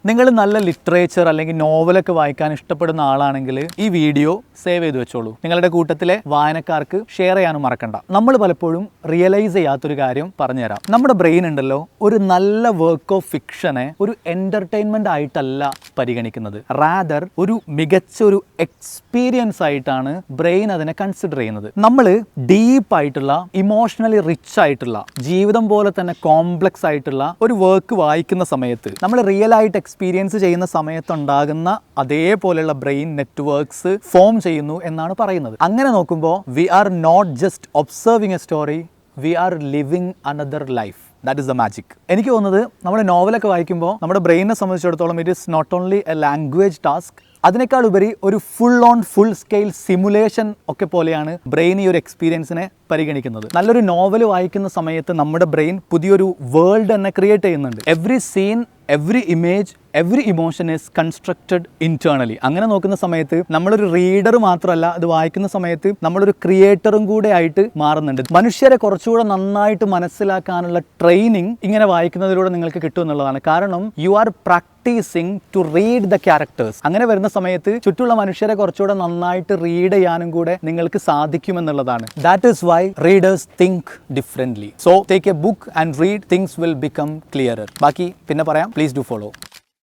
നിങ്ങൾ നല്ല ലിറ്ററേച്ചർ അല്ലെങ്കിൽ നോവലൊക്കെ വായിക്കാൻ ഇഷ്ടപ്പെടുന്ന ആളാണെങ്കിൽ ഈ വീഡിയോ സേവ് ചെയ്ത് വെച്ചോളൂ. നിങ്ങളുടെ കൂട്ടത്തിലെ വായനക്കാർക്ക് ഷെയർ ചെയ്യാനും മറക്കണ്ട. നമ്മൾ പലപ്പോഴും റിയലൈസ് ചെയ്യാത്തൊരു കാര്യം പറഞ്ഞുതരാം. നമ്മുടെ ബ്രെയിൻ ഉണ്ടല്ലോ, ഒരു നല്ല വർക്ക് ഓഫ് ഫിക്ഷനെ ഒരു എന്റർടൈൻമെന്റ് ആയിട്ടല്ല പരിഗണിക്കുന്നത്. റാദർ ഒരു മികച്ച ഒരു എക്സ്പീരിയൻസ് ആയിട്ടാണ് ബ്രെയിൻ അതിനെ കൺസിഡർ ചെയ്യുന്നത്. നമ്മൾ ഡീപ്പ് ആയിട്ടുള്ള ഇമോഷണലി റിച്ച് ആയിട്ടുള്ള ജീവിതം പോലെ തന്നെ കോംപ്ലക്സ് ആയിട്ടുള്ള ഒരു വർക്ക് വായിക്കുന്ന സമയത്ത് നമ്മൾ റിയൽ ആയിട്ട് എക്സ്പീരിയൻസ് ചെയ്യുന്ന സമയത്തുണ്ടാകുന്ന അതേപോലെയുള്ള ബ്രെയിൻ നെറ്റ്വർക്ക്സ് ഫോം ചെയ്യുന്നു എന്നാണ് പറയുന്നത്. അങ്ങനെ നോക്കുമ്പോൾ we are not just observing a story, we are living another life. That is the magic. എനിക്ക് തോന്നുന്നത് നമ്മൾ നോവലൊക്കെ വായിക്കുമ്പോൾ നമ്മുടെ ബ്രെയിനെ സംബന്ധിച്ചിടത്തോളം it is not only a language task, അതിനേക്കാൾ ഉപരി ഒരു ഫുൾ സ്കെയിൽ സിമുലേഷൻ ഒക്കെ പോലെയാണ് ബ്രെയിൻ ഈ ഒരു എക്സ്പീരിയൻസിനെ പരിഗണിക്കുന്നത്. നല്ലൊരു നോവൽ വായിക്കുന്ന സമയത്ത് നമ്മുടെ ബ്രെയിൻ പുതിയൊരു വേൾഡ് തന്നെ ക്രിയേറ്റ് ചെയ്യുന്നുണ്ട്. Every scene, every image, every emotion is constructed internally. അങ്ങനെ നോക്കുന്ന സമയത്ത് നമ്മളൊരു റീഡർ മാത്രമല്ല, അത് വായിക്കുന്ന സമയത്ത് നമ്മളൊരു ക്രിയേറ്ററും കൂടെ ആയിട്ട് മാറുന്നുണ്ട്. മനുഷ്യരെ കുറച്ചുകൂടെ നന്നായിട്ട് മനസ്സിലാക്കാനുള്ള ട്രെയിനിങ് ഇങ്ങനെ വായിക്കുന്നതിലൂടെ നിങ്ങൾക്ക് കിട്ടും എന്നുള്ളതാണ്. കാരണം you are practising to read the characters. അങ്ങനെ വരുന്ന സമയത്ത് ചുറ്റുള്ള മനുഷ്യരെ കുറച്ചുകൂടെ നന്നായിട്ട് റീഡ് ചെയ്യാനും കൂടെ നിങ്ങൾക്ക് സാധിക്കുമെന്നുള്ളതാണ്. That is why readers think differently. So take a book and read, things will become clearer. ബാക്കി പിന്നെ പറയാം. Please do follow.